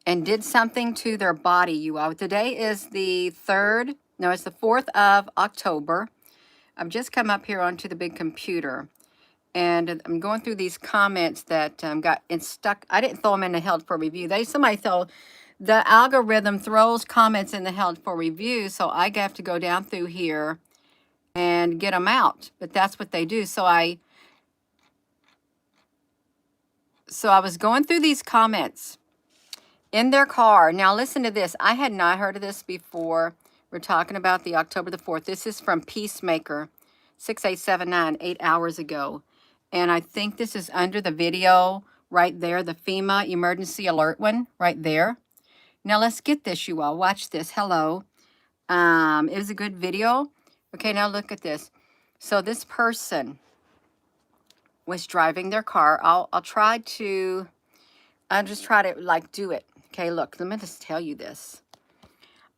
and did something to their body, you all. Today is the 3rd, no, it's the 4th of October. I've just come up here onto the big computer, and I'm going through these comments that got stuck. I didn't throw them in the held for review. Somebody thought the algorithm throws comments in the held for review, so I have to go down through here and get them out. But that's what they do. So I was going through these comments in their car. Now listen to this. I had not heard of this before. We're talking about the October the 4th. This is from Peacemaker 6879, 8 hours ago. And I think this is under the video right there, the FEMA emergency alert one right there. Now let's get this, you all. Watch this. Hello. It was a good video. Okay, now look at this. So this person was driving their car. I'll just try to like do it. Okay, look, let me just tell you this.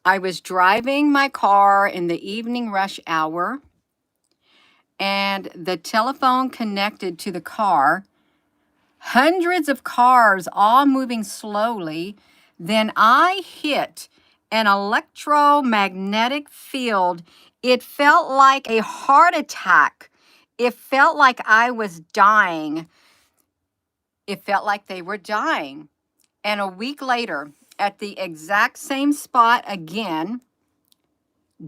I was driving my car in the evening rush hour, and the telephone connected to the car. Hundreds of cars all moving slowly. Then I hit an electromagnetic field. It felt like a heart attack. It felt like I was dying. It felt like they were dying. And a week later, at the exact same spot again,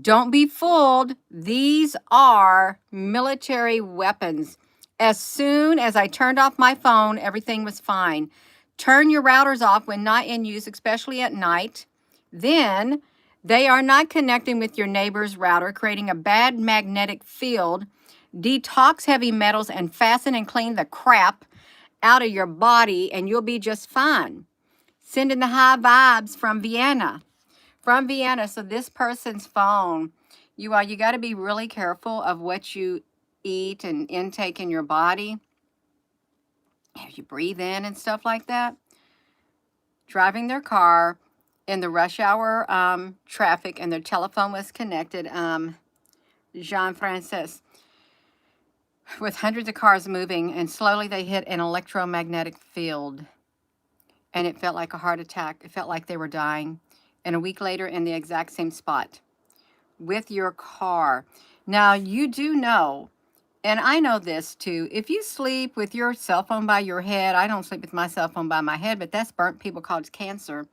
don't be fooled. These are military weapons. As soon as I turned off my phone, everything was fine. Turn your routers off when not in use, especially at night. Then they are not connecting with your neighbor's router, creating a bad magnetic field. Detox heavy metals and fasten and clean the crap out of your body, and you'll be just fine. Sending the high vibes from Vienna. From Vienna. So this person's phone, you got to be really careful of what you eat and intake in your body. If you breathe in and stuff like that. Driving their car in the rush hour traffic, and their telephone was connected. Jean-Francis, with hundreds of cars moving, and slowly they hit an electromagnetic field. And it felt like a heart attack. It felt like they were dying. And a week later, in the exact same spot with your car. Now, you do know, and I know this too, if you sleep with your cell phone by your head, I don't sleep with my cell phone by my head, but that's burnt people cause cancer.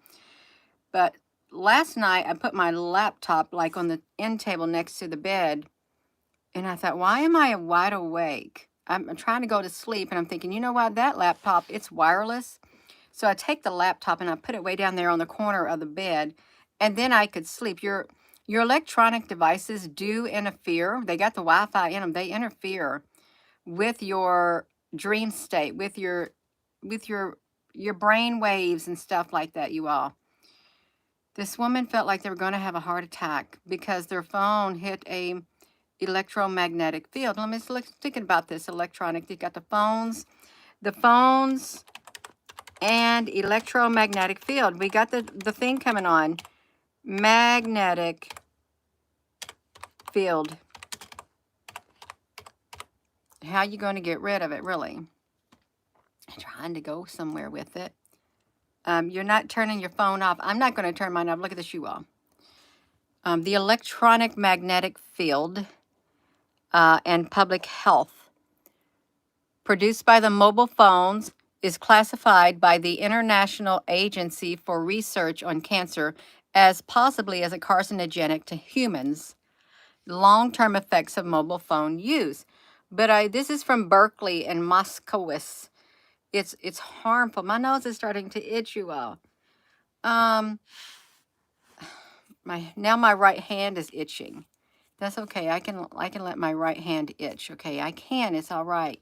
But last night, I put my laptop like on the end table next to the bed, and I thought, why am I wide awake? I'm trying to go to sleep, and I'm thinking, you know what, that laptop, it's wireless. So I take the laptop and I put it way down there on the corner of the bed, and then I could sleep. Your electronic devices do interfere. They got the Wi-Fi in them. They interfere with your dream state, with your brain waves and stuff like that, you all. This woman felt like they were going to have a heart attack because their phone hit a electromagnetic field. Let me think about this electronic. You got the phones and electromagnetic field. We got the thing coming on. Magnetic field. How are you going to get rid of it, really? I'm trying to go somewhere with it. You're not turning your phone off. I'm not going to turn mine off. Look at this, you all. The electronic magnetic field and public health produced by the mobile phones is classified by the International Agency for Research on Cancer as possibly as a carcinogenic to humans. Long-term effects of mobile phone use. But this is from Berkeley and Moskowitz. It's harmful. My nose is starting to itch, you all. Now my right hand is itching. That's okay. I can let my right hand itch. Okay, I can. It's all right.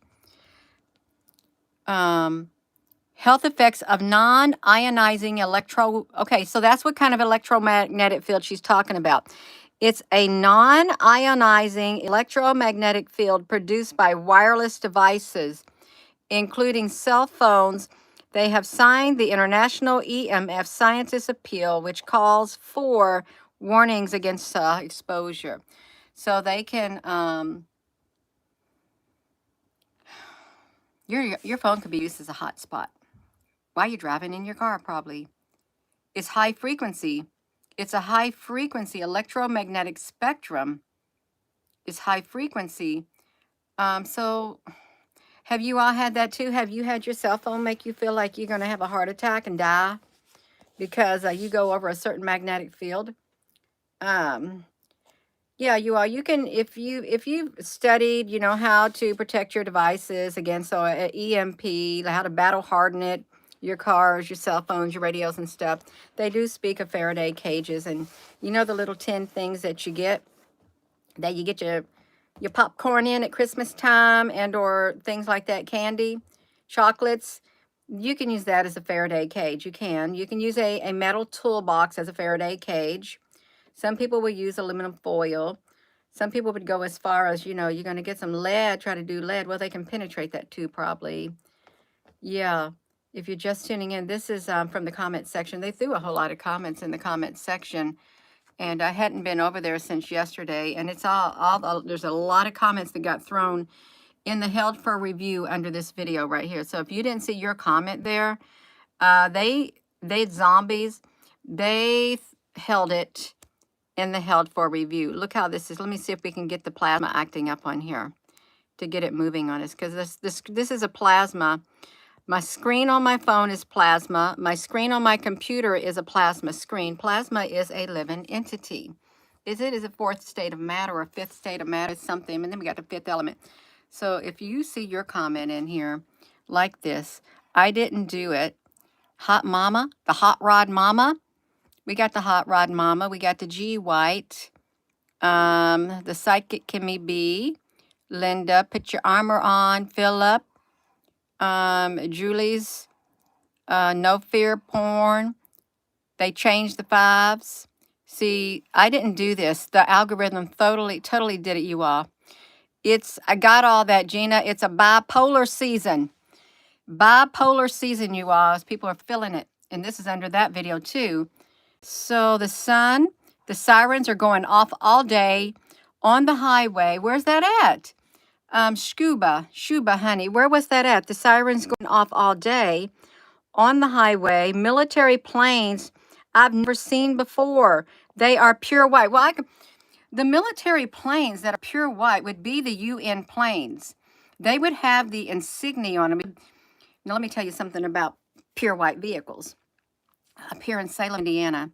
Health effects of non-ionizing Okay, so that's what kind of electromagnetic field she's talking about. It's a non-ionizing electromagnetic field produced by wireless devices, including cell phones. They have signed the International EMF Scientists Appeal, which calls for warnings against exposure. So they can, your phone could be used as a hotspot while you're driving in your car, probably. It's high frequency. It's a high frequency. Electromagnetic spectrum is high frequency. So have you all had that too? Have you had your cell phone make you feel like you're going to have a heart attack and die because you go over a certain magnetic field? Um, yeah, you all. You can, if you've studied, you know, how to protect your devices against EMP, how to battle harden it, your cars, your cell phones, your radios and stuff. They do speak of Faraday cages, and you know the little tin things that you get your popcorn in at Christmas time, and or things like that, candy, chocolates. You can use that as a Faraday cage. You can use a metal toolbox as a Faraday cage. Some people will use aluminum foil. Some people would go as far as, you know, you're going to get some lead, try to do lead. Well, they can penetrate that too, probably. Yeah. If you're just tuning in, this is from the comment section. They threw a whole lot of comments in the comment section, and I hadn't been over there since yesterday. And it's there's a lot of comments that got thrown in the held for review under this video right here. So if you didn't see your comment there, they zombies, they held it in the held for review. Look how this is. Let me see if we can get the plasma acting up on here to get it moving on us, because this is a plasma. My screen on my phone is plasma. My screen on my computer is a plasma screen. Plasma is a living entity. Is a fourth state of matter or fifth state of matter? It's something. And then we got the fifth element. So if you see your comment in here like this, I didn't do it. Hot Mama, the Hot Rod Mama. We got the Hot Rod Mama. We got the G White. The Psychic Kimmy B. Linda, put your armor on. Philip. Julie's No Fear Porn. They changed the fives. See, I didn't do this. The algorithm totally did it, you all. I got all that, Gina. It's a bipolar season. Bipolar season, you all. People are feeling it. And this is under that video too. So the sun, the sirens are going off all day on the highway. Where's that at? Scuba, honey. Where was that at? The sirens going off all day on the highway. Military planes I've never seen before. They are pure white. Well, the military planes that are pure white would be the UN planes. They would have the insignia on them. Now, let me tell you something about pure white vehicles. Up here in Salem, Indiana,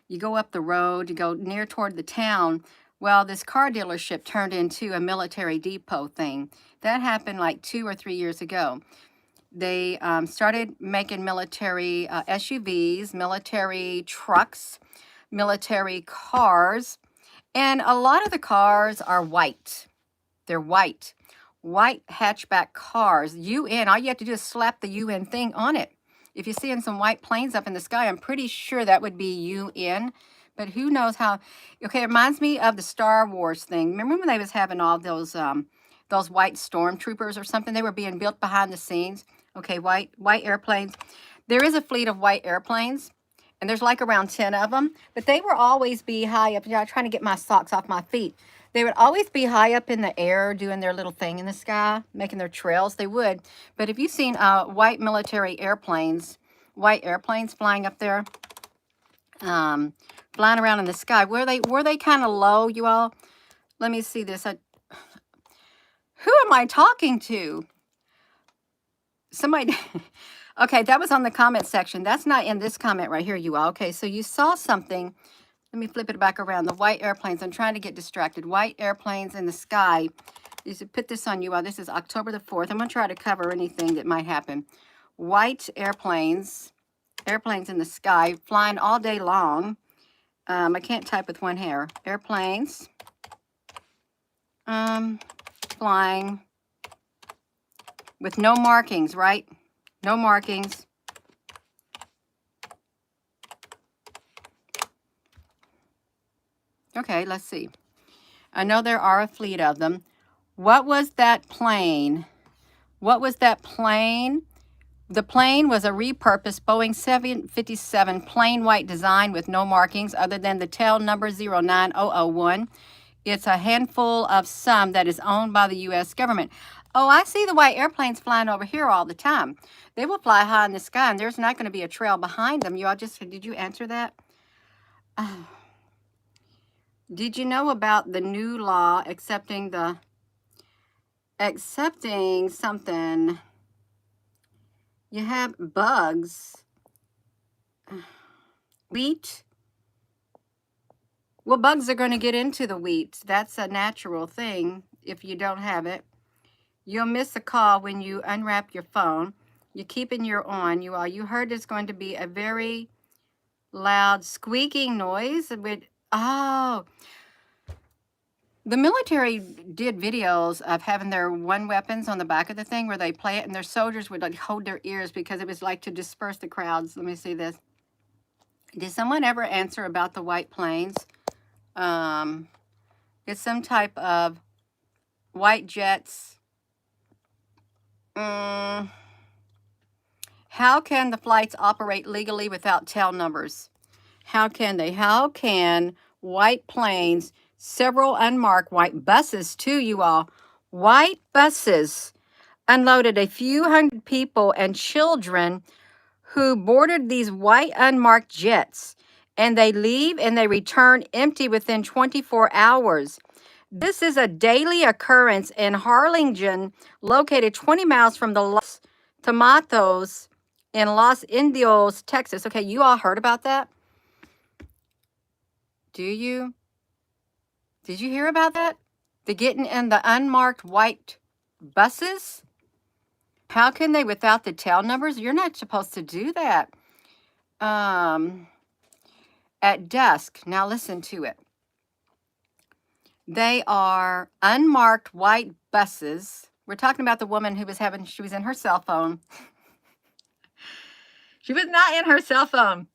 you go up the road, you go near toward the town. Well, this car dealership turned into a military depot thing. That happened like 2 or 3 years ago. They started making military SUVs, military trucks, military cars, and a lot of the cars are white. They're white hatchback cars. UN, all you have to do is slap the UN thing on it. If you're seeing some white planes up in the sky, I'm pretty sure that would be UN. But who knows how? Okay, it reminds me of the Star Wars thing. Remember when they was having all those white stormtroopers or something? They were being built behind the scenes. Okay, white airplanes. There is a fleet of white airplanes, and there's like around 10 of them. But they will always be high up. I'm trying to get my socks off my feet. They would always be high up in the air doing their little thing in the sky, making their trails. They would. But if you've seen white military airplanes, white airplanes flying up there, flying around in the sky, were they kind of low, you all? Let me see this. Who am I talking to? Somebody. Okay, that was on the comment section. That's not in this comment right here, you all. Okay, so you saw something. Let me flip it back around. The white airplanes. I'm trying to get distracted. White airplanes in the sky. You should put this on you all. This is October the 4th. I'm going to try to cover anything that might happen. White airplanes in the sky, flying all day long. I can't type with one hair. Airplanes. Flying with no markings, right? No markings. Okay, let's see. I know there are a fleet of them. What was that plane? What was that plane? The plane was a repurposed Boeing 757 plain white design with no markings other than the tail number 09001. It's a handful of some that is owned by the U.S. government. Oh, I see the white airplanes flying over here all the time. They will fly high in the sky, and there's not going to be a trail behind them. You all just, did you answer that? Did you know about the new law accepting something? You have bugs, wheat. Well, bugs are going to get into the wheat. That's a natural thing. If you don't have it, you'll miss a call when you unwrap your phone. You keep in your on. You heard there's going to be a very loud squeaking noise with, oh, the military did videos of having their one weapons on the back of the thing where they play it, and their soldiers would like hold their ears because it was like to disperse the crowds. Let me see this. Did someone ever answer about the white planes? It's some type of white jets. How can the flights operate legally without tail numbers? How can they? How can white planes, several unmarked white buses too, you all, white buses unloaded a few hundred people and children who boarded these white unmarked jets, and they leave and they return empty within 24 hours. This is a daily occurrence in Harlingen, located 20 miles from the Los Tomatos in Los Indios, Texas. Okay, you all heard about that? Do you? Did you hear about that? The getting in the unmarked white buses? How can they without the tail numbers? You're not supposed to do that. At dusk, now listen to it. They are unmarked white buses. We're talking about the woman who she was in her cell phone. She was not in her cell phone.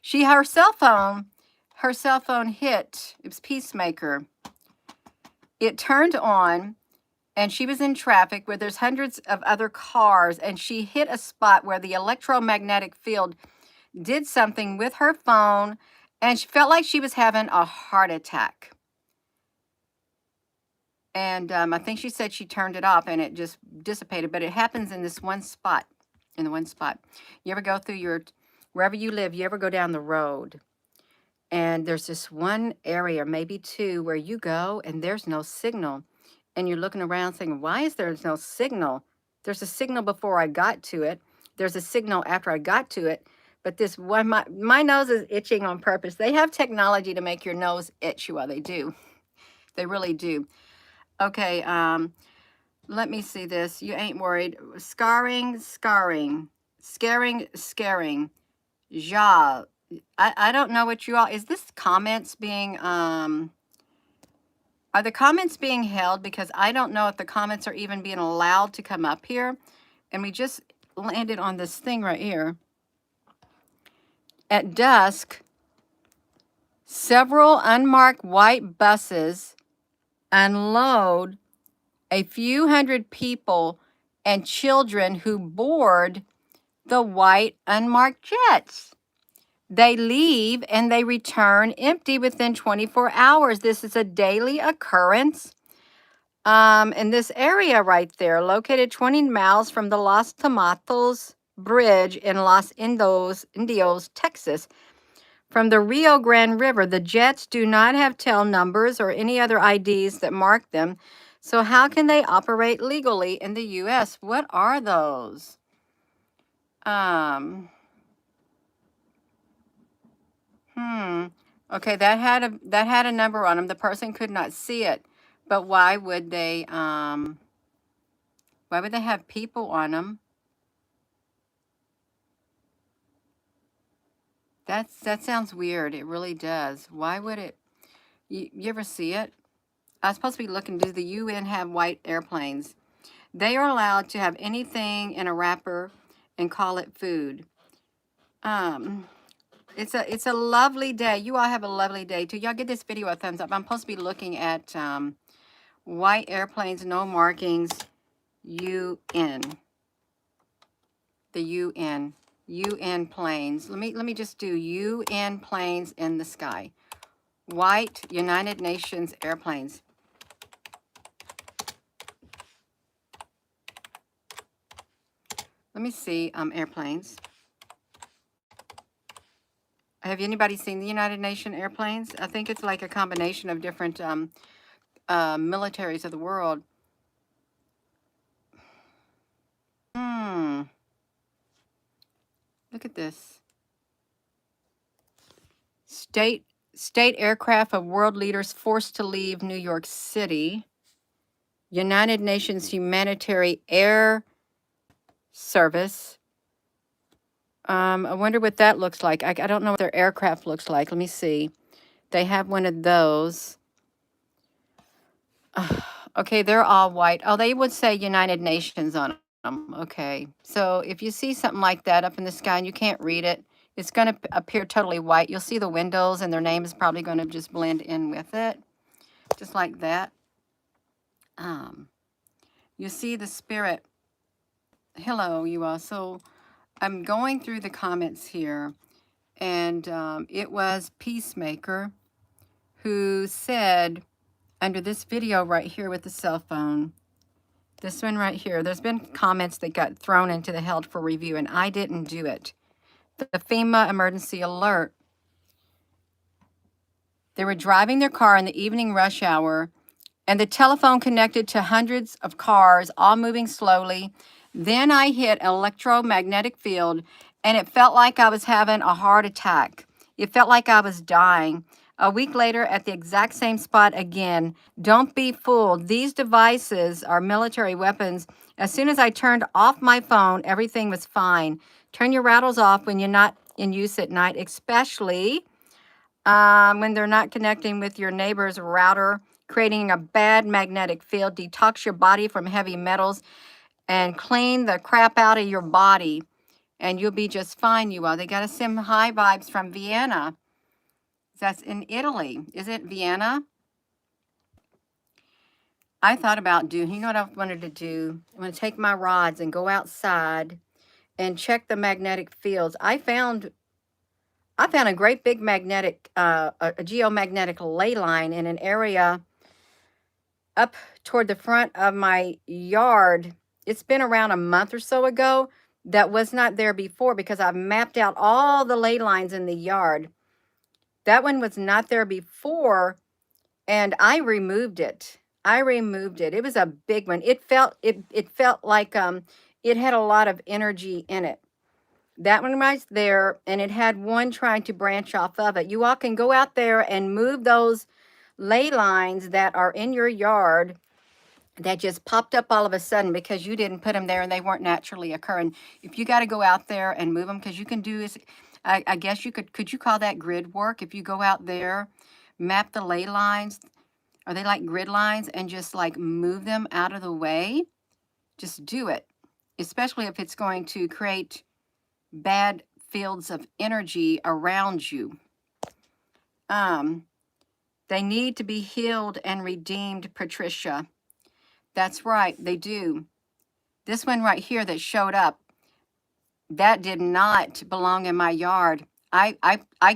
Her cell phone hit, it was Peacemaker. It turned on, and she was in traffic where there's hundreds of other cars, and she hit a spot where the electromagnetic field did something with her phone, and she felt like she was having a heart attack. And I think she said she turned it off and it just dissipated, but it happens in this one spot, You ever go through wherever you live, you ever go down the road, and there's this one area, maybe two, where you go and there's no signal. And you're looking around saying, why is there no signal? There's a signal before I got to it. There's a signal after I got to it. But this one, my nose is itching on purpose. They have technology to make your nose itch. Well, they do. They really do. Okay, let me see this. You ain't worried. Scaring. Ja. I don't know what you all, is this comments being, are the comments being held? Because I don't know if the comments are even being allowed to come up here. And we just landed on this thing right here. At dusk, several unmarked white buses unload a few hundred people and children who board the white unmarked jets. They leave and they return empty within 24 hours. This is a daily occurrence in this area right there, located 20 miles from the Los Tomatos Bridge in Los Indios, Texas. From the Rio Grande River, the jets do not have tail numbers or any other IDs that mark them. So how can they operate legally in the U.S.? What are those? Okay, that had a number on them. The person could not see it, but why would they have people on them? That sounds weird. It really does. Why would it? You ever see it? I was supposed to be looking. Does the UN have white airplanes? They are allowed to have anything in a wrapper and call it food. It's a lovely day. You all have a lovely day too. Y'all give this video a thumbs up. I'm supposed to be looking at white airplanes, no markings, UN. The UN planes. Let me just do UN planes in the sky. White United Nations airplanes. Let me see, airplanes. Have anybody seen the United Nations airplanes? I think it's like a combination of different militaries of the world. Look at this. State aircraft of world leaders forced to leave New York City. United Nations Humanitarian Air Service. I wonder what that looks like. I don't know what their aircraft looks like. Let me see. They have one of those. Okay, they're all white. Oh, they would say United Nations on them. Okay. So if you see something like that up in the sky and you can't read it, it's going to appear totally white. You'll see the windows and their name is probably going to just blend in with it. Just like that. You see the spirit. Hello, you all. So I'm going through the comments here, and it was Peacemaker who said under this video right here with the cell phone, this one right here, there's been comments that got thrown into the held for review, and I didn't do it. The FEMA emergency alert. They were driving their car in the evening rush hour, and the telephone connected to hundreds of cars, all moving slowly. Then I hit an electromagnetic field, and it felt like I was having a heart attack. It felt like I was dying. A week later, at the exact same spot again. Don't be fooled. These devices are military weapons. As soon as I turned off my phone, everything was fine. Turn your rattles off when you're not in use at night, especially when they're not connecting with your neighbor's router, creating a bad magnetic field. Detox your body from heavy metals and clean the crap out of your body, and you'll be just fine, you all. They got to send high vibes from Vienna. That's in Italy. Is it Vienna? I thought about doing, you know what I wanted to do? I'm going to take my rods and go outside and check the magnetic fields. I found a great big magnetic, a geomagnetic ley line in an area up toward the front of my yard. It's been around a month or so ago. That was not there before because I've mapped out all the ley lines in the yard. That one was not there before, and I removed it. It was a big one. It felt like it had a lot of energy in it. That one right there, and it had one trying to branch off of it. You all can go out there and move those ley lines that are in your yard that just popped up all of a sudden because you didn't put them there and they weren't naturally occurring. If you got to go out there and move them, because you can do is, I guess you could you call that grid work? If you go out there, map the ley lines, are they like grid lines, and just like move them out of the way? Just do it, especially if it's going to create bad fields of energy around you. They need to be healed and redeemed, Patricia. That's right, they do. This one right here that showed up, that did not belong in my yard. I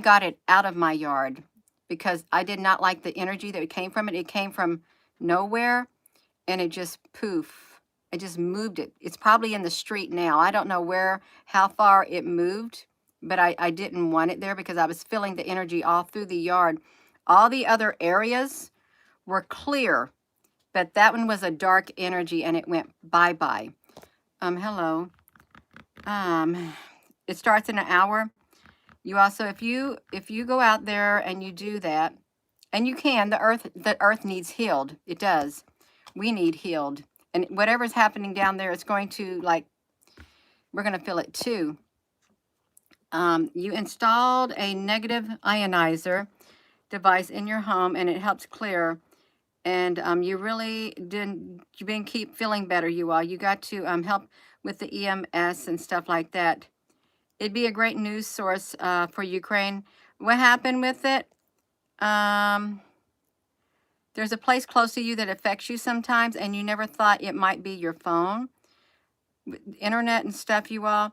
got it out of my yard because I did not like the energy that came from it. It came from nowhere, and it just poof. I just moved it. It's probably in the street now. I don't know how far it moved, but I didn't want it there because I was feeling the energy all through the yard. All the other areas were clear, but that one was a dark energy, and it went bye-bye. Hello. It starts in an hour. You also, if you go out there and you do that, and you can, the earth needs healed. It does. We need healed. And whatever's happening down there, it's going to, like, we're going to feel it too. You installed a negative ionizer device in your home, and it helps clear. And you really you've been keep feeling better, you all. You got to help with the EMS and stuff like that. It'd be a great news source for Ukraine. What happened with it? There's a place close to you that affects you sometimes, and you never thought it might be your phone, internet and stuff, you all.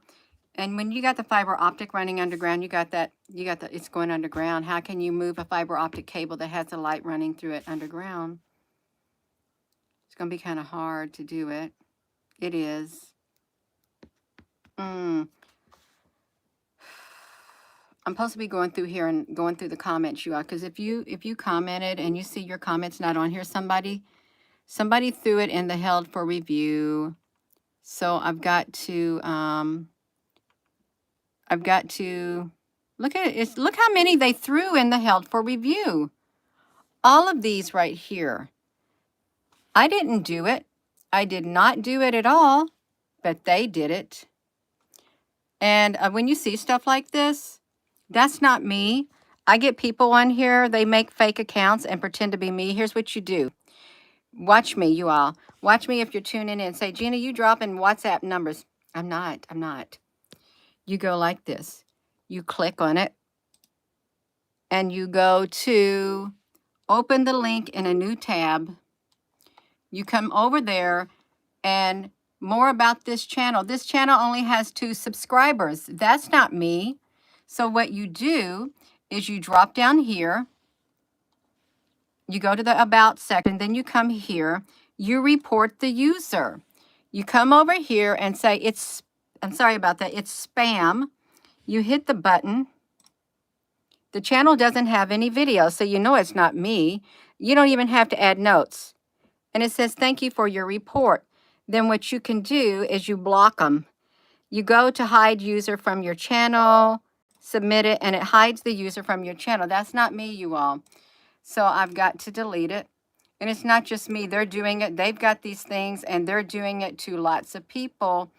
And when you got the fiber optic running underground, it's going underground. How can you move a fiber optic cable that has the light running through it underground? It's going to be kind of hard to do it. It is. I'm supposed to be going through here and going through the comments, you all, because if you commented and you see your comments not on here, somebody threw it in the held for review. So I've got to look at it. Look how many they threw in the held for review. All of these right here. I didn't do it. I did not do it at all, but they did it. And when you see stuff like this, that's not me. I get people on here, they make fake accounts and pretend to be me. Here's what you do. Watch me, you all. Watch me if you're tuning in. Say, Gina, you dropping WhatsApp numbers. I'm not. You go like this. You click on it and you go to open the link in a new tab. You come over there and more about this channel. This channel only has 2 subscribers. That's not me. So what you do is you drop down here, you go to the About section, then you come here, you report the user. You come over here and say, I'm sorry about that, it's spam. You hit the button. The channel doesn't have any video, so you know it's not me. You don't even have to add notes. And it says, thank you for your report. Then what you can do is you block them. You go to hide user from your channel, submit it, and it hides the user from your channel. That's not me, you all. So I've got to delete it. And it's not just me. They're doing it. They've got these things, and they're doing it to lots of people.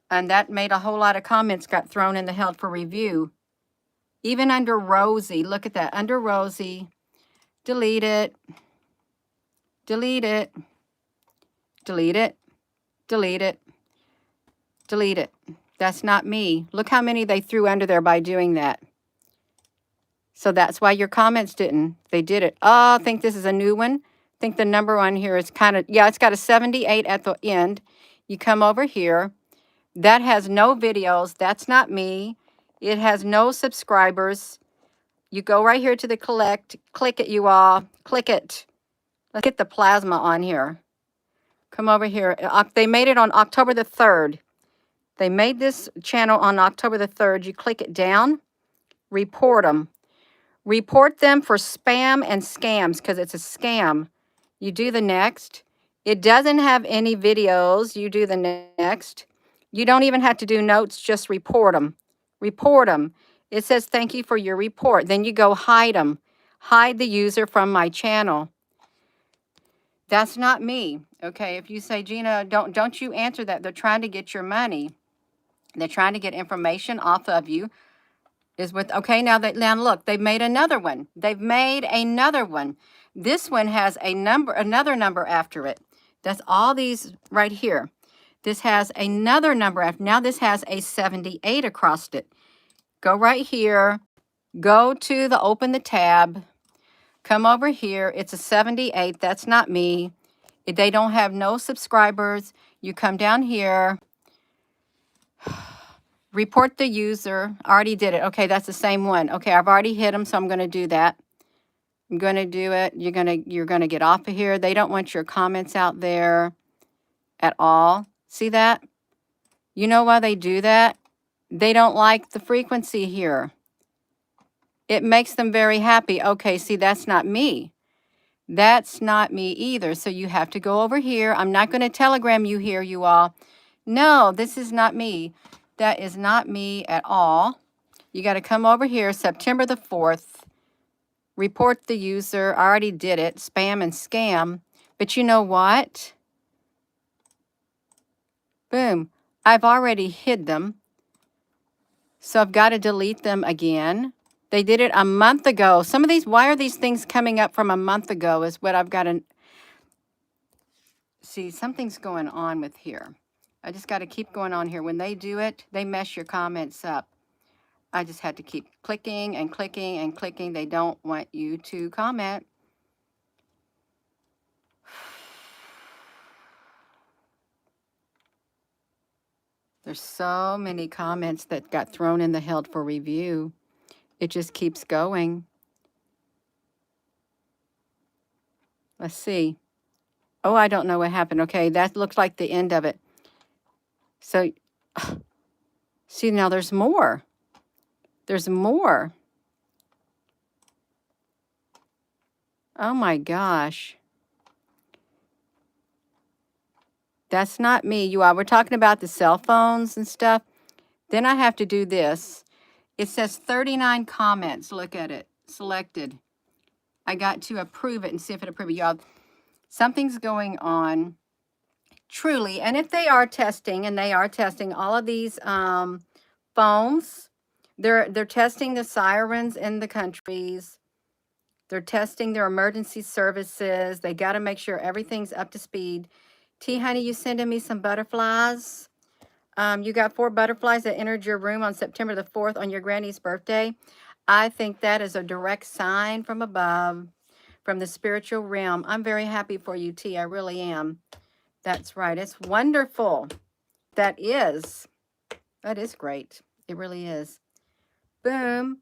And that made a whole lot of comments got thrown in the held for review. Even under Rosie. Look at that. Under Rosie. Delete it. Delete it. Delete it. Delete it. Delete it. That's not me. Look how many they threw under there by doing that. So that's why your comments didn't. They did it. Oh, I think this is a new one. I think the number on here is kind of, yeah, it's got a 78 at the end. You come over here. That has no videos. That's not me. It has no subscribers. You go right here to the collect. Click it, you all. Click it. Let's get the plasma on here. Come over here. They made it on October the 3rd. They made this channel on October the 3rd. You click it down. Report them. Report them for spam and scams because it's a scam. You do the next. It doesn't have any videos. You do the next. You don't even have to do notes. Just report them. Report them. It says, thank you for your report. Then you go hide them. Hide the user from my channel. That's not me. Okay, if you say, Gina, don't you answer that. They're trying to get your money. They're trying to get information off of you. Okay, now look, they've made another one. They've made another one. This one has another number after it. That's all these right here. This has another number after. Now this has a 78 across it. Go right here. Go to open the tab. Come over here. It's a 78. That's not me. They don't have no subscribers. You come down here. Report the user. I already did it. Okay, that's the same one. Okay, I've already hit them, so I'm going to do that. I'm going to do it. You're going to get off of here. They don't want your comments out there at all. See that? You know why they do that? They don't like the frequency here. It makes them very happy. Okay, see, that's not me. That's not me either. So you have to go over here. I'm not going to telegram you here, you all. No, this is not me. That is not me at all. You got to come over here, September the 4th. Report the user. I already did it. Spam and scam. But you know what? Boom. I've already hid them. So I've got to delete them again. They did it a month ago. Some of these, why are these things coming up from a month ago is what I've got to see. Something's going on with here. I just got to keep going on here. When they do it, they mess your comments up. I just had to keep clicking and clicking and clicking. They don't want you to comment. There's so many comments that got thrown in the held for review. It just keeps going. Let's see. Oh, I don't know what happened. Okay, that looks like the end of it. So See, now there's more. There's more. Oh my gosh. That's not me, you all. We're talking about the cell phones and stuff. Then I have to do this. It says 39 comments. Look at it. Selected. I got to approve it and see if it approves it. Y'all, something's going on. Truly. And if they are testing, and they are testing all of these phones, they're testing the sirens in the countries. They're testing their emergency services. They got to make sure everything's up to speed. T, honey, you sending me some butterflies? You got 4 butterflies that entered your room on September the 4th on your granny's birthday. I think that is a direct sign from above, from the spiritual realm. I'm very happy for you, T. I really am. That's right. It's wonderful. That is great. It really is. Boom.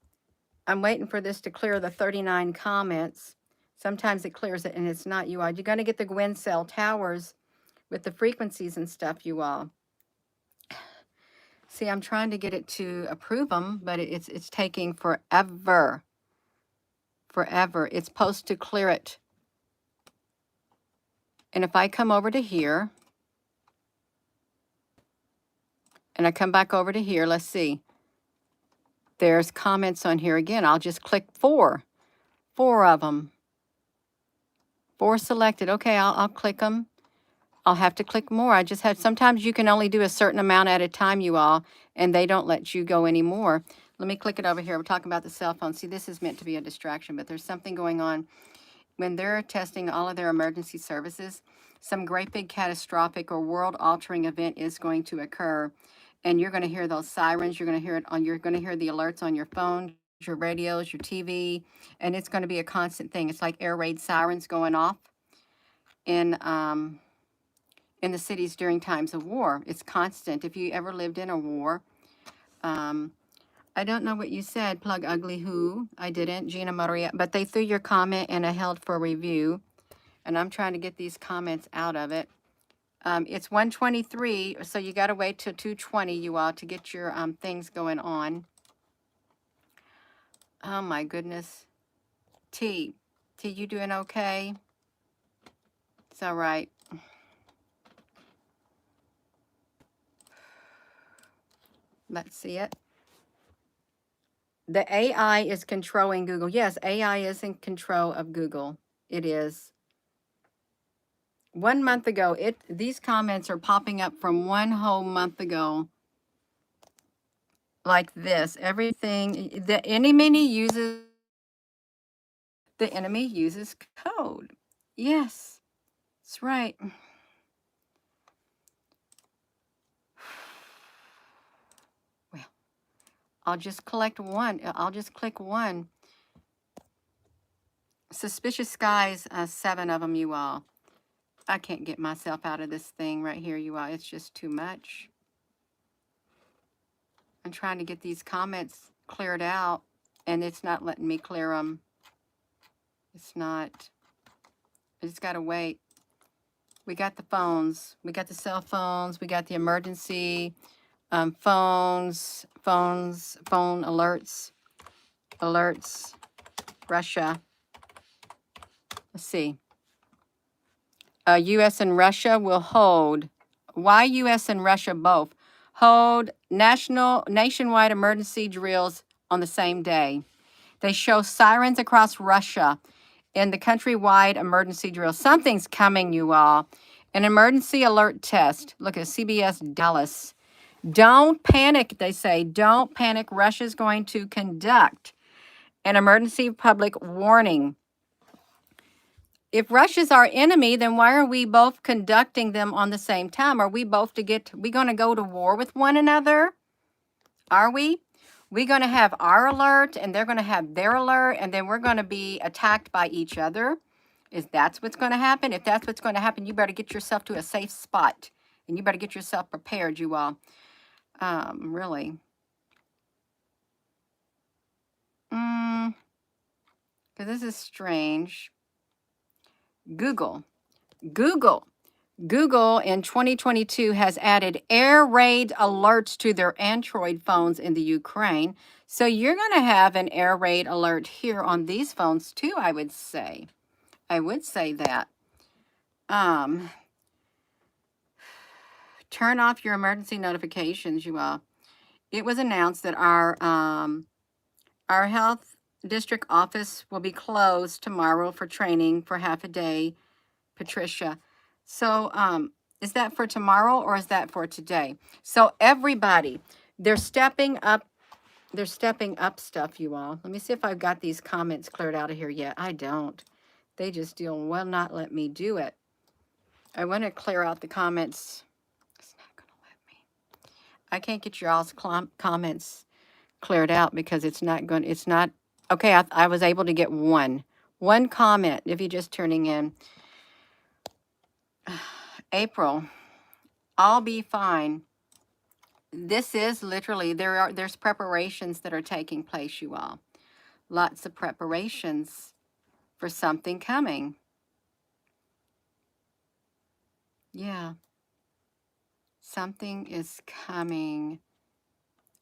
I'm waiting for this to clear the 39 comments. Sometimes it clears it and it's not, you all. You're going to get the Gwen cell towers with the frequencies and stuff, you all. See, I'm trying to get it to approve them, but it's taking forever. Forever. It's supposed to clear it. And if I come over to here, and I come back over to here, let's see. There's comments on here again. I'll just click 4. 4 of them. 4 selected. Okay, I'll click them. I'll have to click more. I just had, sometimes you can only do a certain amount at a time, you all, and they don't let you go anymore. Let me click it over here. We're talking about the cell phone. See, this is meant to be a distraction, but there's something going on. When they're testing all of their emergency services, some great big catastrophic or world-altering event is going to occur, and you're going to hear those sirens. You're going to hear it on. You're going to hear the alerts on your phone, your radios, your TV, and it's going to be a constant thing. It's like air raid sirens going off in the cities during times of war. It's constant. If you ever lived in a war, I don't know what you said, Plug Ugly Who. I didn't, Gina Maria, but they threw your comment and I held for review. And I'm trying to get these comments out of it. It's 1:23, so you got to wait till 2:20, you all, to get your things going on. Oh my goodness. T, you doing okay? It's all right. Let's see it. The AI is controlling Google. Yes, AI is in control of Google. It is. 1 month ago, these comments are popping up from 1 whole month ago. Like this. Everything, the enemy uses code. Yes, that's right. Well, I'll just collect one. I'll just click one. Suspicious skies, 7 of them, you all. I can't get myself out of this thing right here, you all. It's just too much. I'm trying to get these comments cleared out, and it's not letting me clear them. It's not. I just got to wait. We got the phones. We got the cell phones. We got the emergency phone alerts. Russia. Let's see. U.S. and Russia will hold. Why U.S. and Russia both? Hold nationwide emergency drills on the same day. They show sirens across Russia in the countrywide emergency drill. Something's coming, you all. An emergency alert test. Look at CBS Dallas. Don't panic, they say. Don't panic. Russia's going to conduct an emergency public warning. If Russia's our enemy, then why are we both conducting them on the same time? Are we both we going to go to war with one another? Are we? We're going to have our alert and they're going to have their alert and then we're going to be attacked by each other. Is that what's going to happen? If that's what's going to happen, you better get yourself to a safe spot and you better get yourself prepared, you all. Really. Because this is strange. Google Google in 2022 has added air raid alerts to their Android phones in the Ukraine. So you're going to have an air raid alert here on these phones too, I would say. I would say that. Turn off your emergency notifications, you all. It was announced that our health district office will be closed tomorrow for training for half a day, Patricia. So, is that for tomorrow or is that for today? So everybody, they're stepping up. They're stepping up stuff, you all. Let me see if I've got these comments cleared out of here yet. I don't. They just will not let me do it. I want to clear out the comments. It's not going to let me. I can't get your all's comments cleared out because it's not. Okay, I was able to get one comment if you're just turning in. April, I'll be fine. This is literally, there's preparations that are taking place, you all. Lots of preparations for something coming. Yeah. Something is coming.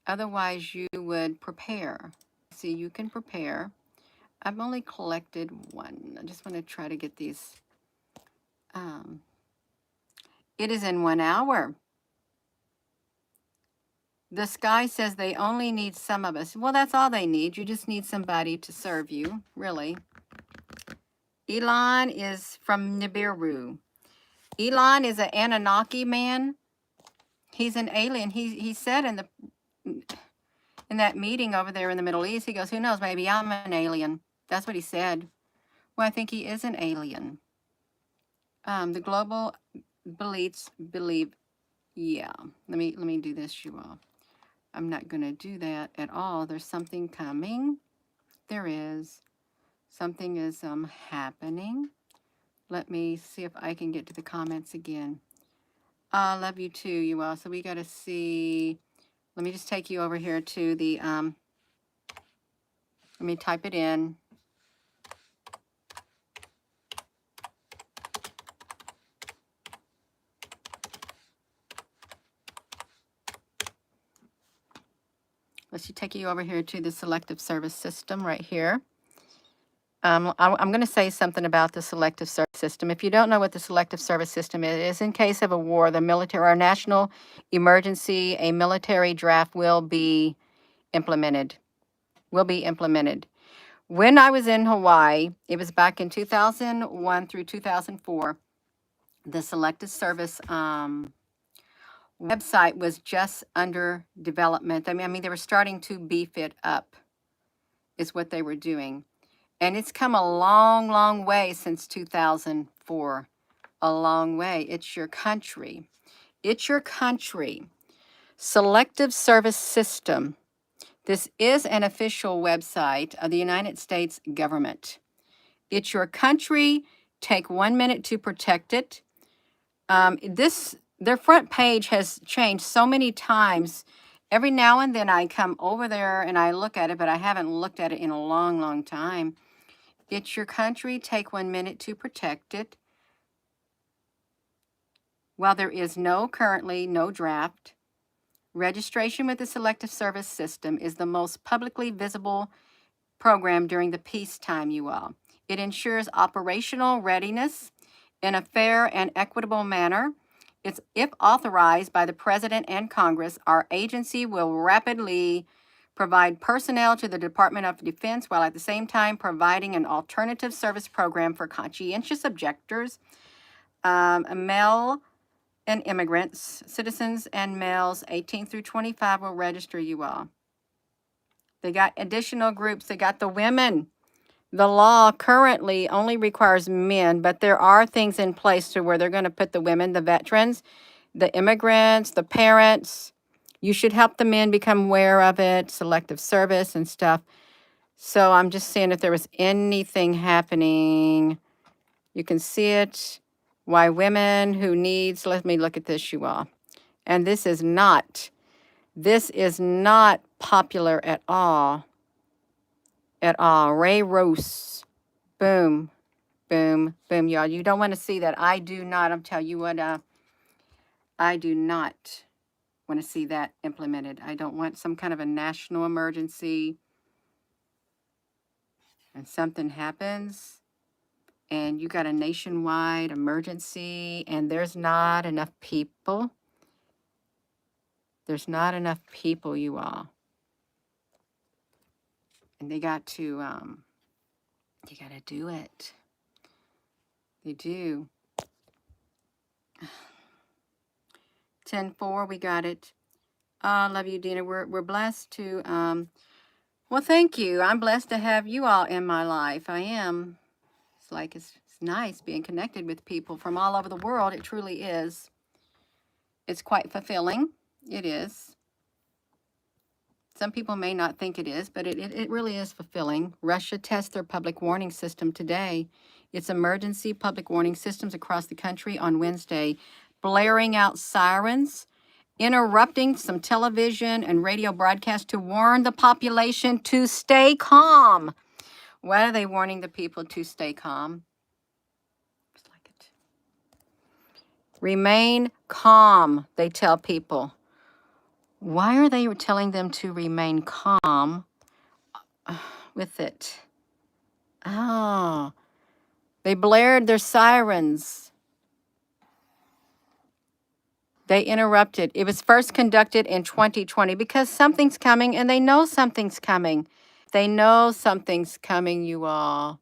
Otherwise, you would prepare. See, you can prepare. I've only collected one. I just want to try to get these. It is in 1 hour. The sky says they only need some of us. Well, that's all they need. You just need somebody to serve you, really. Elon is from Nibiru. Elon is an Anunnaki man. He's an alien. He said in that meeting over there in the Middle East, he goes, who knows, maybe I'm an alien. That's what he said. Well, I think he is an alien. The global believe, yeah. Let me do this, you all. I'm not going to do that at all. There's something coming. There is. Something is happening. Let me see if I can get to the comments again. I love you too, you all. So we got to see. Let me just take you over here to the, let me type it in. Let's take you over here to the selective service system right here. I'm going to say something about the selective service system. If you don't know what the selective service system is in case of a war, the military or national emergency, a military draft will be implemented. When I was in Hawaii, it was back in 2001 through 2004, the selective service website was just under development. I mean, they were starting to beef it up, is what they were doing. And it's come a long, long way since 2004. A long way. It's your country. It's your country. Selective Service System. This is an official website of the United States government. It's your country. Take 1 minute to protect it. Their front page has changed so many times. Every now and then I come over there and I look at it, but I haven't looked at it in a long, long time. It's your country. Take 1 minute to protect it. While there is currently no draft, registration with the Selective Service System is the most publicly visible program during the peacetime, you all. It ensures operational readiness in a fair and equitable manner. If authorized by the President and Congress, our agency will rapidly provide personnel to the Department of Defense while at the same time providing an alternative service program for conscientious objectors, male and immigrants, citizens and males 18 through 25 will register, you all. They got additional groups. They got the women. The law currently only requires men, but there are things in place to where they're going to put the women, the veterans, the immigrants, the parents. You should help the men become aware of it, selective service and stuff. So I'm just seeing if there was anything happening. You can see it. Why women who needs, let me look at this, you all. And this is not popular at all. Ray Rose. Boom. Boom, boom, y'all. You don't want to see that. I do not. I'm telling you what, I do not want to see that implemented. I don't want some kind of a national emergency and something happens and you got a nationwide emergency and there's not enough people. There's not enough people, you all. And they got to, you got to do it. They do. 10-4, we got it. Love you, Dina. We're blessed to, well, thank you. I'm blessed to have you all in my life. I am. It's like, it's nice being connected with people from all over the world. It truly is. It's quite fulfilling. It is. Some people may not think it is, but it really is fulfilling. Russia tests their public warning system today. Its emergency public warning systems across the country on Wednesday, blaring out sirens, interrupting some television and radio broadcasts to warn the population to stay calm. Why are they warning the people to stay calm? Just like it. Remain calm, they tell people. Why are they telling them to remain calm with it? Oh, they blared their sirens. They interrupted. It was first conducted in 2020 because something's coming and they know something's coming. They know something's coming, you all.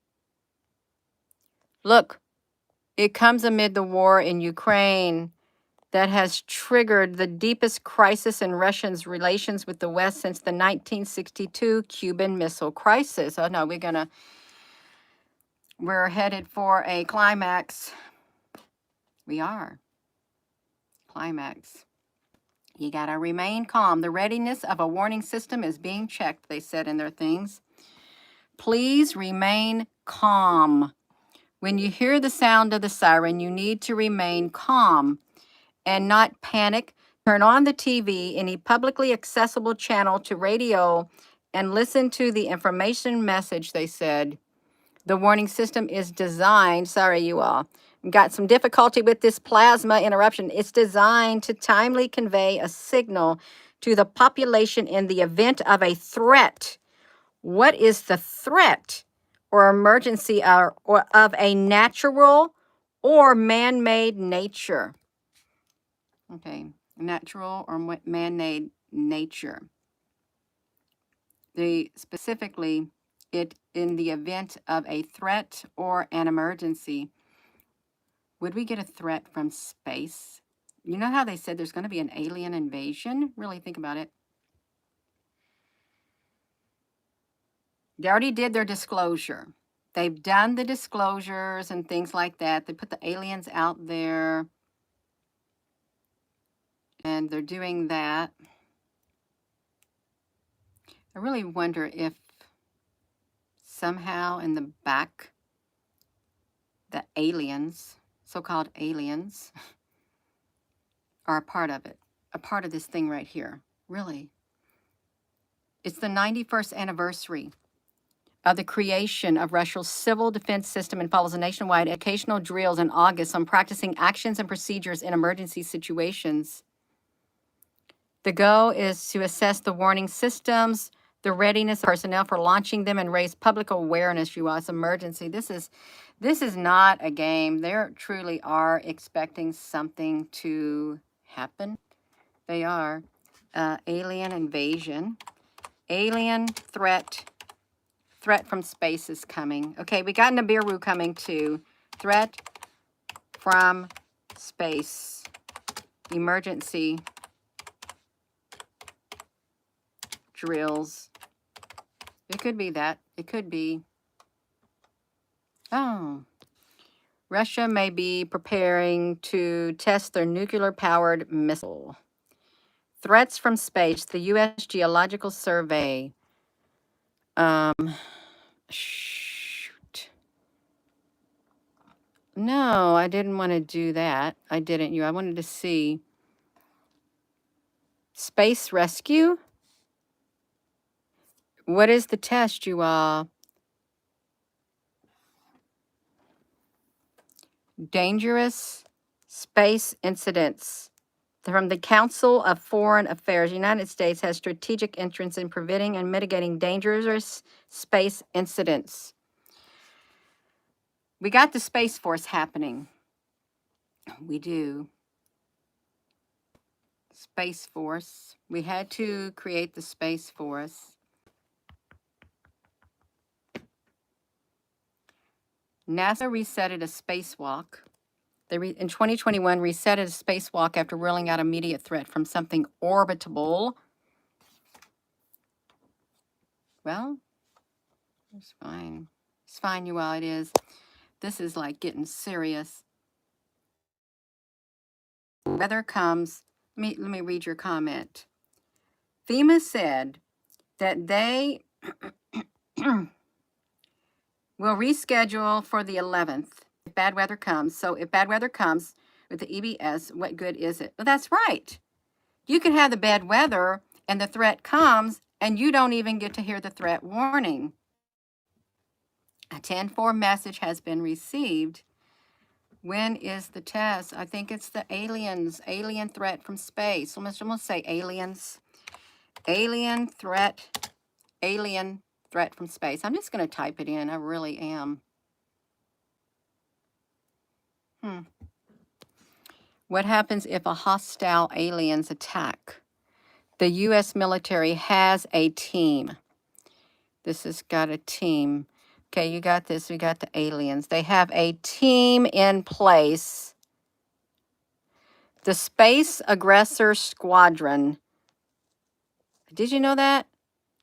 Look, it comes amid the war in Ukraine that has triggered the deepest crisis in Russia's relations with the West since the 1962 Cuban Missile Crisis. Oh no, we're headed for a climax. We are. Climax. You gotta remain calm. The readiness of a warning system is being checked, they said in their things. Please remain calm. When you hear the sound of the siren, you need to remain calm and not panic. Turn on the TV, any publicly accessible channel to radio, and listen to the information message, they said. The warning system is designed, sorry you all, got some difficulty with this plasma interruption. It's designed to timely convey a signal to the population in the event of a threat. What is the threat or emergency or of a natural or man-made nature? Okay, natural or man-made nature. Specifically, it in the event of a threat or an emergency. Would we get a threat from space? You know how they said there's going to be an alien invasion? Really think about it. They already did their disclosure. They've done the disclosures and things like that. They put the aliens out there. And they're doing that. I really wonder if somehow in the back, the aliens, so-called aliens, are a part of it, a part of this thing right here. Really. It's the 91st anniversary of the creation of Russia's civil defense system and follows a nationwide educational drills in August on practicing actions and procedures in emergency situations. The goal is to assess the warning systems, the readiness of personnel for launching them, and raise public awareness. You all, it's emergency. This is not a game. They truly are expecting something to happen. They are. Alien invasion. Alien threat. Threat from space is coming. Okay, we got Nibiru coming too. Threat from space. Emergency drills. It could be that. It could be. Oh. Russia may be preparing to test their nuclear-powered missile. Threats from space. The U.S. Geological Survey. Shoot. No, I didn't want to do that. I didn't. I wanted to see. Space rescue? What is the test, you all? dangerous space incidents. From the Council of Foreign Affairs, United States has strategic interests in preventing and mitigating dangerous space incidents. We got the Space Force happening. We do. Space Force. We had to create the Space Force. NASA resetted a spacewalk. In 2021, resetted a spacewalk after ruling out immediate threat from something orbitable. Well, it's fine. It's fine, you all. It is. This is like getting serious. Weather comes. Let me read your comment. FEMA said that they will reschedule for the 11th if bad weather comes. So if bad weather comes with the EBS, what good is it? Well, that's right. You can have the bad weather and the threat comes and you don't even get to hear the threat warning. A 10-4 message has been received. When is the test? I think it's the aliens, alien threat from space. I'm going to say aliens. Alien threat from space. I'm just going to type it in. I really am. What happens if a hostile aliens attack? The U.S. military has a team. This has got a team. Okay, you got this. We got the aliens. They have a team in place. The Space Aggressor Squadron. Did you know that?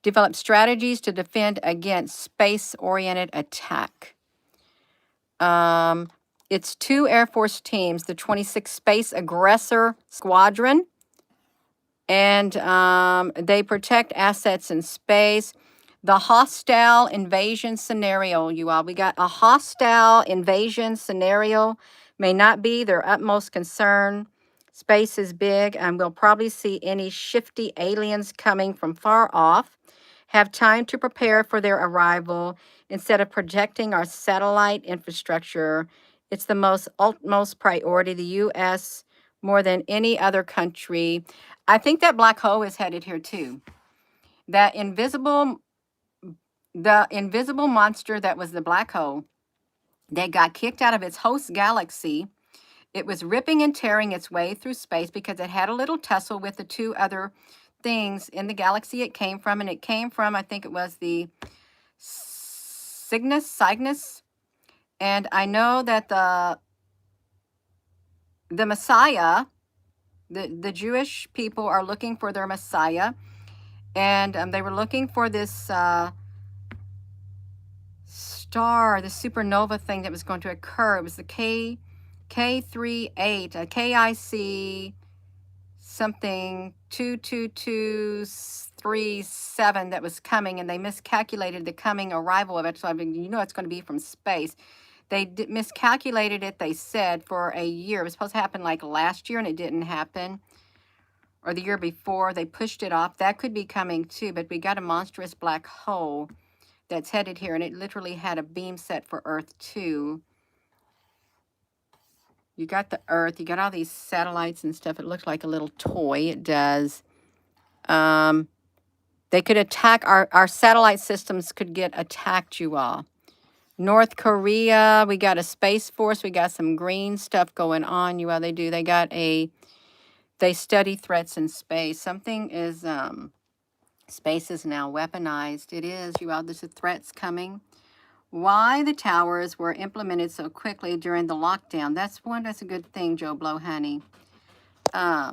Develop strategies to defend against space-oriented attack. It's 2 Air Force teams, the 26th Space Aggressor Squadron, and they protect assets in space. The hostile invasion scenario, you all. We got a hostile invasion scenario. May not be their utmost concern. Space is big, and we'll probably see any shifty aliens coming from far off. Have time to prepare for their arrival instead of protecting our satellite infrastructure. It's the utmost priority. The U.S., more than any other country. I think that black hole is headed here too. The invisible monster that was the black hole that got kicked out of its host galaxy. It was ripping and tearing its way through space because it had a little tussle with the 2 other things in the galaxy it came from. And it came from, I think it was the Cygnus. And I know that the Messiah, the Jewish people are looking for their Messiah. And they were looking for this star, the supernova thing that was going to occur. It was the K38, KIC something 22237 that was coming, and they miscalculated the coming arrival of it. So I mean, you know it's going to be from space. They miscalculated it, they said, for a year. It was supposed to happen like last year, and it didn't happen. Or the year before, they pushed it off. That could be coming too, but we got a monstrous black hole that's headed here, and it literally had a beam set for Earth too. You got the Earth, you got all these satellites and stuff. It looks like a little toy. It does. They could attack, our satellite systems could get attacked, you all. North Korea, we got a Space Force. We got some green stuff going on, you all. They do. They study threats in space. Something is, space is now weaponized. It is, you all. There's threats coming. Why the towers were implemented so quickly during the lockdown. That's a good thing, Joe Blow, honey. Yeah.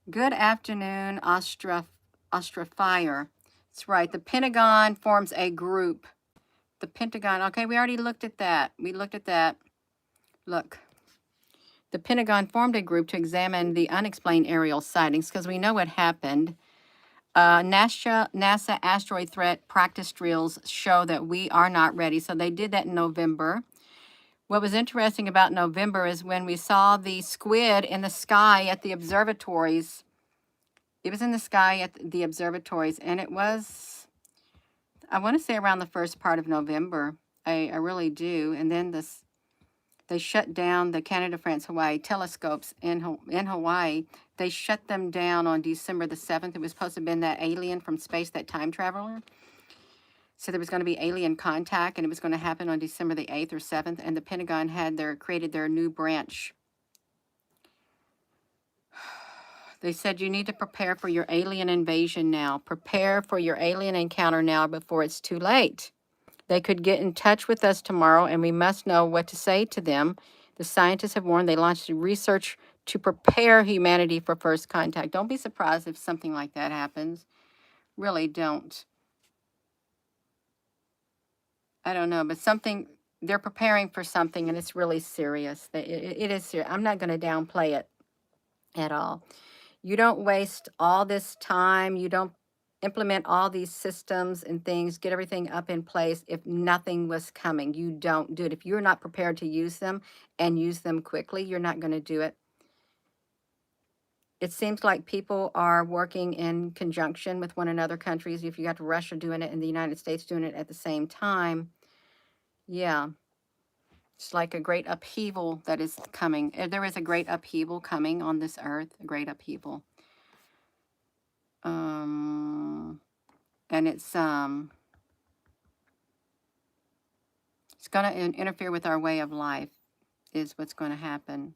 Good afternoon, Fire. That's right. The Pentagon forms a group. The Pentagon. Okay, we already looked at that. We looked at that. Look. The Pentagon formed a group to examine the unexplained aerial sightings because we know what happened. NASA asteroid threat practice drills show that we are not ready. So they did that in November. What was interesting about November is when we saw the squid in the sky at the observatories. It was in the sky at the observatories, and it was, I want to say around the first part of November. I really do. And then they shut down the Canada, France, Hawaii telescopes in Hawaii. They shut them down on December the 7th. It was supposed to have been that alien from space, that time traveler. So there was going to be alien contact, and it was going to happen on December the 8th or 7th. And the Pentagon had created their new branch. They said you need to prepare for your alien invasion now. Prepare for your alien encounter now before it's too late. They could get in touch with us tomorrow, and we must know what to say to them. The scientists have warned. They launched research to prepare humanity for first contact. Don't be surprised if something like that happens. Really don't. I don't know, but they're preparing for something, and it's really serious. It is serious. I'm not going to downplay it at all. You don't waste all this time. You don't implement all these systems and things, get everything up in place if nothing was coming. You don't do it. If you're not prepared to use them and use them quickly, you're not going to do it. It seems like people are working in conjunction with one another, countries. If you got Russia doing it and the United States doing it at the same time, yeah. It's like a great upheaval that is coming. There is a great upheaval coming on this earth, a great upheaval. And it's going to interfere with our way of life is what's going to happen.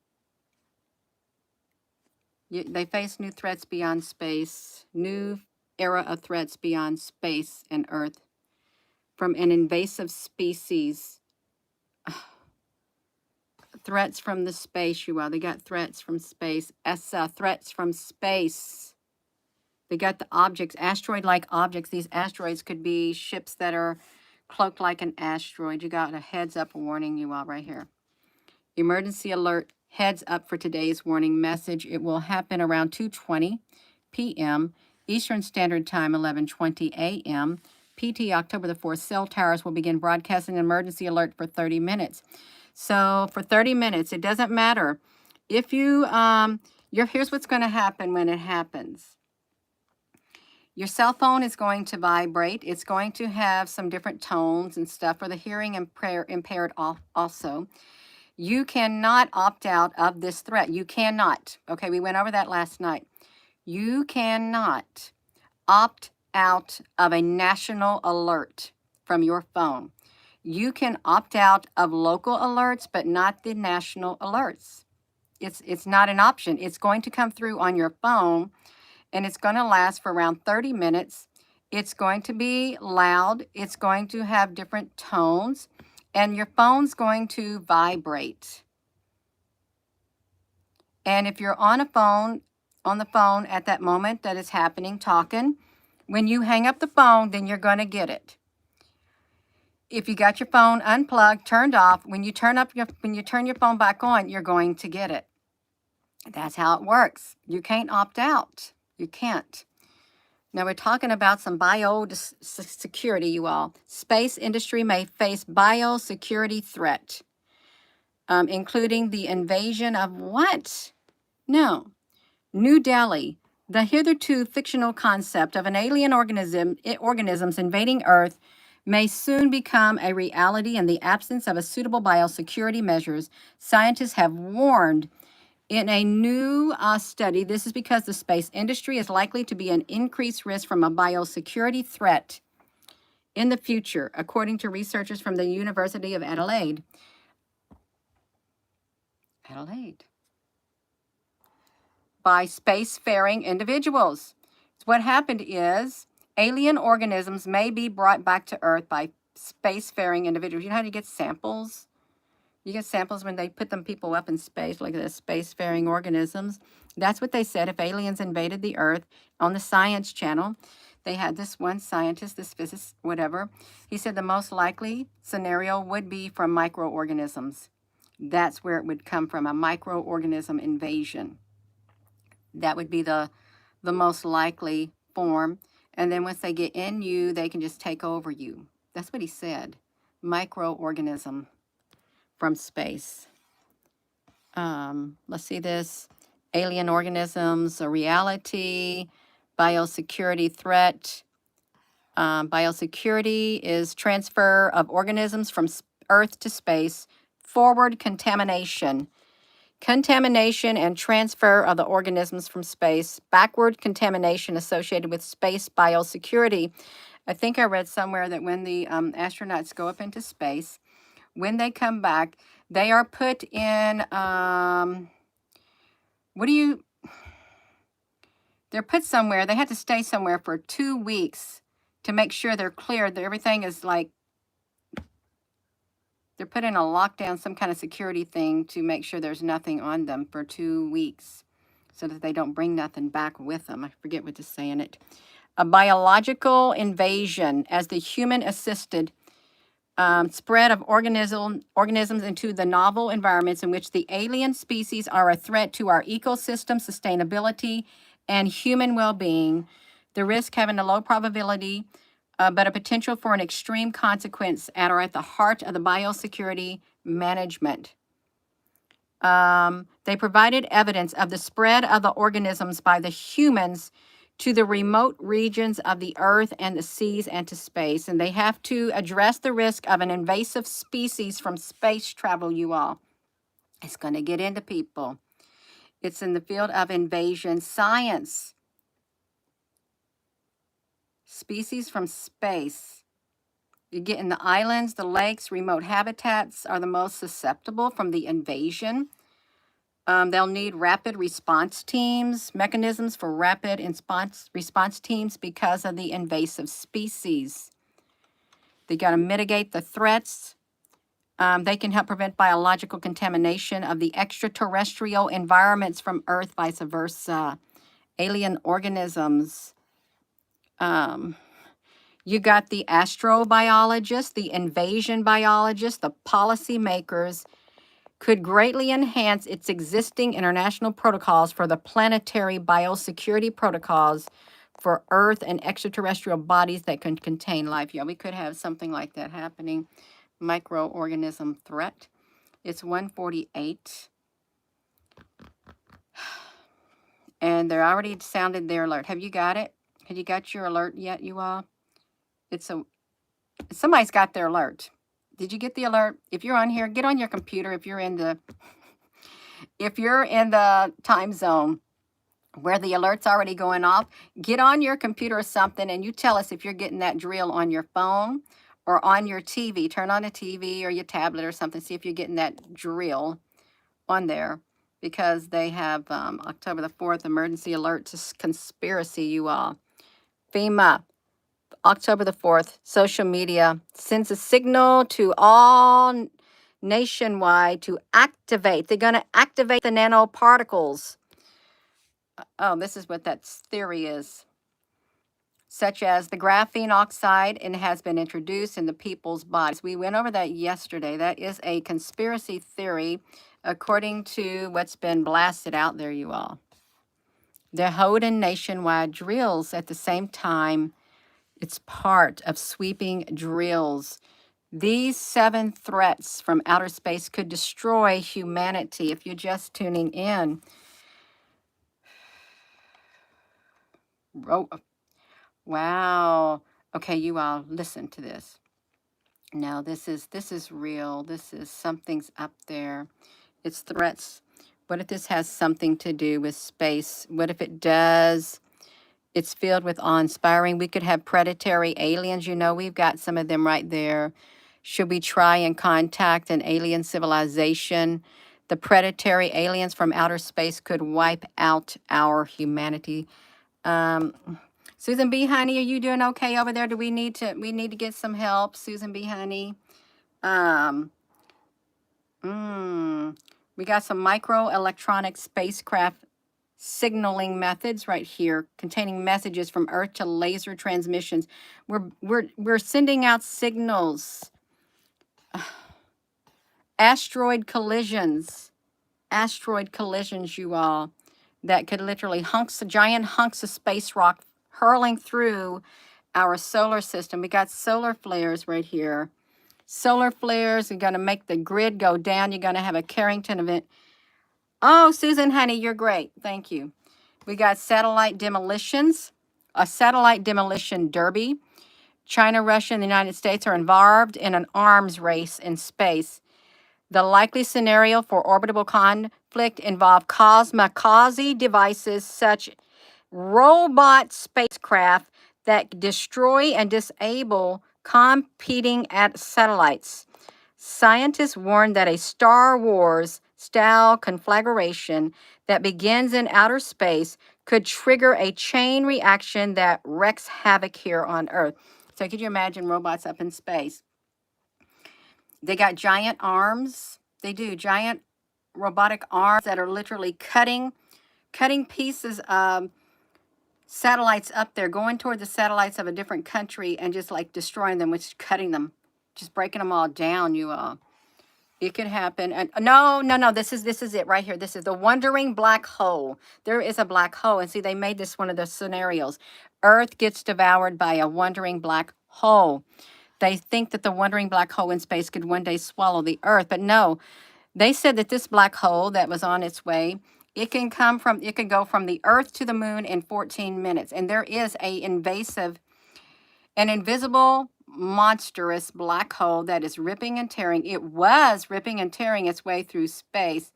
They face new threats beyond space, new era of threats beyond space and Earth from an invasive species. Threats from the space, you all. They got threats from space. Threats from space. They got the objects, asteroid-like objects. These asteroids could be ships that are cloaked like an asteroid. You got a heads-up warning, you all, right here. Emergency alert, heads up for today's warning message. It will happen around 2:20 p.m. Eastern Standard Time, 11:20 a.m. PT, October the 4th, cell towers will begin broadcasting an emergency alert for 30 minutes. So for 30 minutes, it doesn't matter. If here's what's going to happen when it happens. Your cell phone is going to vibrate. It's going to have some different tones and stuff for the hearing impaired also. You cannot opt out of this threat. You cannot. Okay, we went over that last night. You cannot opt out of a national alert from your phone. You can opt out of local alerts, but not the national alerts. It's not an option. It's going to come through on your phone, and it's going to last for around 30 minutes. It's going to be loud. It's going to have different tones, and your phone's going to vibrate. And if you're on the phone at that moment that is happening, talking, when you hang up the phone, then you're going to get it. If you got your phone unplugged, turned off, when you turn your phone back on, you're going to get it. That's how it works. You can't opt out. You can't. Now we're talking about some biosecurity, you all. Space industry may face biosecurity threat, including the invasion of what? No. New Delhi. The hitherto fictional concept of an alien organisms invading Earth may soon become a reality in the absence of a suitable biosecurity measures. Scientists have warned in a new study, this is because the space industry is likely to be an increased risk from a biosecurity threat in the future, according to researchers from the University of Adelaide. By spacefaring individuals. What happened is alien organisms may be brought back to Earth by spacefaring individuals. You know how you get samples? You get samples when they put people up in space, like the spacefaring organisms. That's what they said if aliens invaded the Earth. On the Science Channel, they had this one scientist, this physicist, whatever. He said the most likely scenario would be from microorganisms. That's where it would come from, a microorganism invasion. That would be the most likely form. And then once they get in you, they can just take over you. That's what he said. Microorganism from space. Let's see this. Alien organisms, a reality, biosecurity threat. Biosecurity is transfer of organisms from Earth to space. Forward contamination. Contamination and transfer of the organisms from space. Backward contamination associated with space biosecurity. I think I read somewhere that when the astronauts go up into space, when they come back, they are put in, they're put somewhere. They have to stay somewhere for 2 weeks to make sure they're cleared. That everything is like, they're put in a lockdown, some kind of security thing to make sure there's nothing on them for 2 weeks so that they don't bring nothing back with them. I forget what to say in it. A biological invasion as the human assisted spread of organisms into the novel environments in which the alien species are a threat to our ecosystem, sustainability, and human well-being. The risk having a low probability, but a potential for an extreme consequence are at the heart of the biosecurity management. They provided evidence of the spread of the organisms by the humans to the remote regions of the earth and the seas and to space. And they have to address the risk of an invasive species from space travel, you all. It's going to get into people. It's in the field of invasion science. Species from space. You get in the islands, the lakes, remote habitats are the most susceptible from the invasion. They'll need rapid response teams, mechanisms for rapid response teams because of the invasive species. They got to mitigate the threats. They can help prevent biological contamination of the extraterrestrial environments from Earth, vice versa. Alien organisms. You got the astrobiologists, the invasion biologists, the policymakers, could greatly enhance its existing international protocols for the planetary biosecurity protocols for Earth and extraterrestrial bodies that can contain life. Yeah, we could have something like that happening. Microorganism threat. It's 148. And they're already sounded their alert. Have you got it? Have you got your alert yet, you all? Somebody's got their alert. Did you get the alert? If you're on here, get on your computer. If you're in the time zone where the alert's already going off, get on your computer or something and you tell us if you're getting that drill on your phone or on your TV. Turn on a TV or your tablet or something. See if you're getting that drill on there, because they have October the 4th emergency alert to conspiracy, you all. FEMA. October the 4th, social media sends a signal to all nationwide to activate. They're going to activate the nanoparticles. Oh, this is what that theory is. Such as the graphene oxide, and has been introduced in the people's bodies. We went over that yesterday. That is a conspiracy theory according to what's been blasted out there, you all. They're holding nationwide drills at the same time. It's part of sweeping drills. These 7 threats from outer space could destroy humanity. If you're just tuning in. Oh, wow. Okay, you all, listen to this. Now, this is real. This is something's up there. It's threats. What if this has something to do with space? What if it does? It's filled with awe-inspiring. We could have predatory aliens. You know, we've got some of them right there. Should we try and contact an alien civilization? The predatory aliens from outer space could wipe out our humanity. Susan B. Honey, are you doing okay over there? Do we need to get some help, Susan B. Honey? We got some microelectronic spacecraft signaling methods right here, containing messages from Earth to laser transmissions. We're sending out signals. Asteroid collisions, you all, that could literally giant hunks of space rock hurling through our solar system. We got solar flares right here. Solar flares are going to make the grid go down. You're going to have a Carrington event. Oh, Susan, honey, you're great. Thank you. We got satellite demolitions, a satellite demolition derby. China, Russia, and the United States are involved in an arms race in space. The likely scenario for orbital conflict involve kamikaze devices such robot spacecraft that destroy and disable competing at satellites. Scientists warn that a Star Wars style conflagration that begins in outer space could trigger a chain reaction that wreaks havoc here on Earth. So could you imagine robots up in space? They got giant arms. They do giant robotic arms that are literally cutting pieces of satellites up there, going toward the satellites of a different country and just like destroying them, which is cutting them, just breaking them all down, you all. It could happen. And no, this is it right here. This is the wandering black hole. There is a black hole. And see, they made this one of the scenarios. Earth gets devoured by a wandering black hole. They think that the wandering black hole in space could one day swallow the Earth, but no. They said that this black hole that was on its way, it can go from the Earth to the moon in 14 minutes. And there is an invisible, monstrous black hole that is ripping and tearing. It was ripping and tearing its way through space.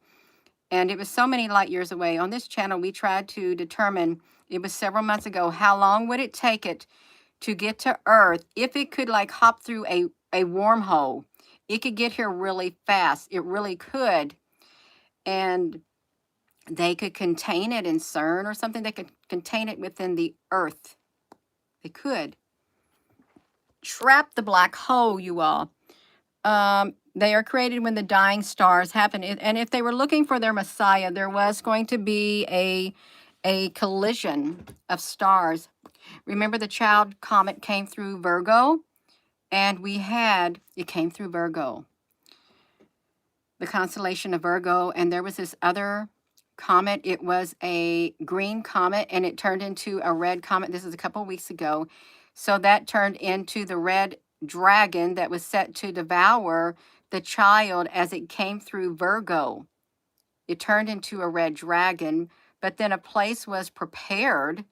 And it was so many light years away. On this channel, we tried to determine, it was several months ago, how long would it take it to get to Earth if it could like hop through a wormhole. It could get here really fast. It really could. And they could contain it in CERN or something. They could contain it within the Earth. They could. Trap the black hole, you all. They are created when the dying stars happen. And if they were looking for their Messiah, there was going to be a collision of stars. Remember the child comet came through Virgo? And it came through Virgo, the constellation of Virgo. And there was this other comet. It was a green comet and it turned into a red comet. This is a couple of weeks ago. So that turned into the red dragon that was set to devour the child as it came through Virgo. It turned into a red dragon, but then a place was prepared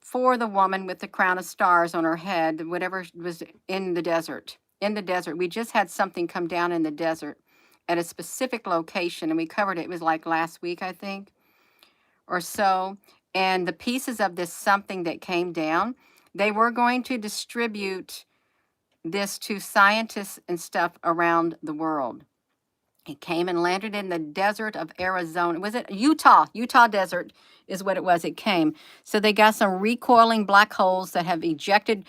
for the woman with the crown of stars on her head, whatever was in the desert. In the desert. We just had something come down in the desert at a specific location, and we covered it. It was like last week, I think, or so. And the pieces of this something that came down, they were going to distribute this to scientists and stuff around the world. It came and landed in the desert of Arizona. Was it Utah? Utah desert is what it was. It came. So they got some recoiling black holes that have ejected.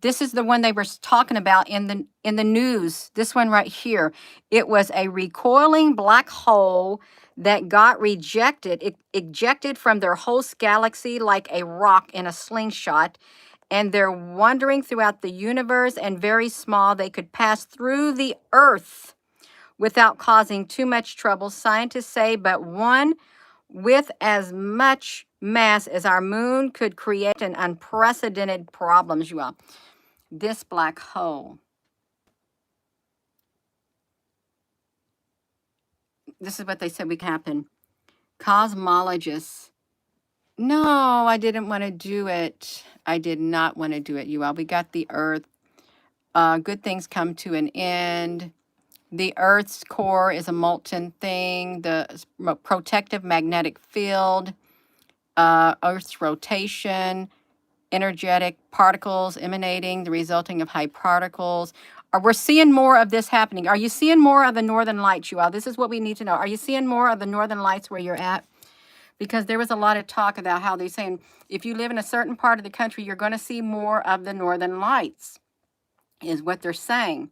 This is the one they were talking about in the news. This one right here. It was a recoiling black hole that got rejected. It ejected from their host galaxy like a rock in a slingshot. And they're wandering throughout the universe and very small. They could pass through the Earth without causing too much trouble, scientists say, but one with as much mass as our moon could create an unprecedented problems, you all. This black hole. This is what they said would happen. Cosmologists. No, I didn't want to do it. I did not want to do it, you all. We got the Earth. Good things come to an end. The Earth's core is a molten thing. The protective magnetic field, Earth's rotation, energetic particles emanating, the resulting of high particles. We're seeing more of this happening. Are you seeing more of the northern lights, you all? This is what we need to know. Are you seeing more of the northern lights where you're at? Because there was a lot of talk about how they're saying if you live in a certain part of the country, you're going to see more of the northern lights, is what they're saying.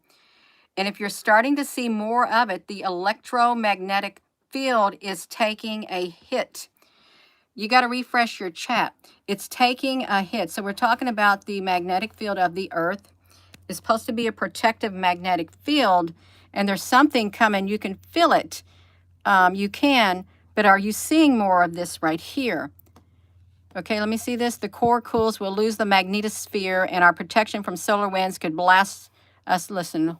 And if you're starting to see more of it, the electromagnetic field is taking a hit. You got to refresh your chat. It's taking a hit. So we're talking about the magnetic field of the Earth. It's supposed to be a protective magnetic field, and there's something coming. You can feel it. You can, but are you seeing more of this right here? Okay, let me see this. The core cools, we'll lose the magnetosphere, and our protection from solar winds could blast us. Listen,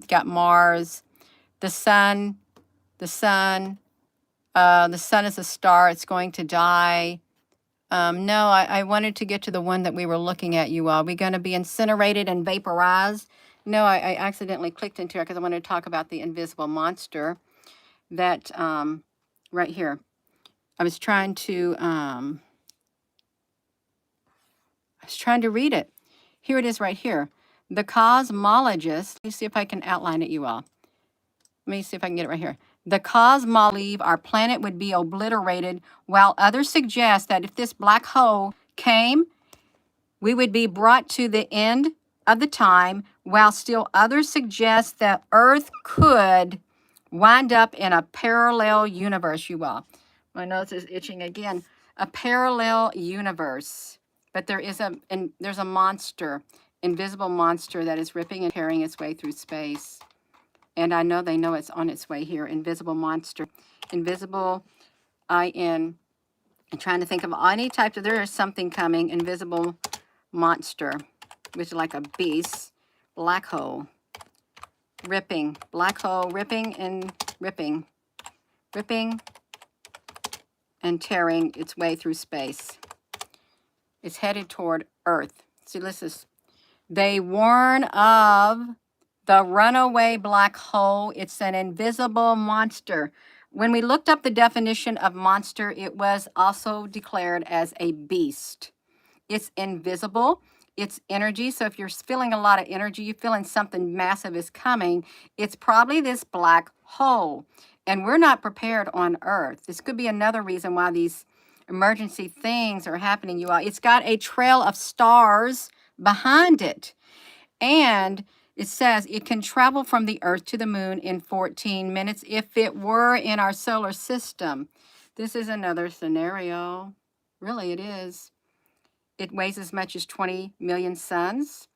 got Mars, the sun is a star. It's going to die. No, I wanted to get to the one that we were looking at, you all. We're going to be incinerated and vaporized. No, I accidentally clicked into it because I wanted to talk about the invisible monster that, right here. I was trying to read it. Here it is right here. The cosmologist, let me see if I can outline it, you all. Let me see if I can get it right here. The cosmologists believe our planet would be obliterated, while others suggest that if this black hole came, we would be brought to the end of the time, while still others suggest that Earth could wind up in a parallel universe, you all. My nose is itching again. A parallel universe. But there's a monster, invisible monster that is ripping and tearing its way through space. And I know they know it's on its way here. Invisible monster. Invisible, I'm trying to think of any type of, there is something coming. Invisible monster, which is like a beast. Black hole. Ripping. Black hole. Ripping and ripping. Ripping and tearing its way through space. It's headed toward Earth. See, listen. They warn of the runaway black hole. It's an invisible monster. When we looked up the definition of monster, it was also declared as a beast. It's invisible. It's energy. So if you're feeling a lot of energy, you're feeling something massive is coming, it's probably this black hole. And we're not prepared on Earth. This could be another reason why these emergency things are happening, you all. It's got a trail of stars behind it. And it says it can travel from the Earth to the moon in 14 minutes if it were in our solar system. This is another scenario. Really, it is. It weighs as much as 20 million suns.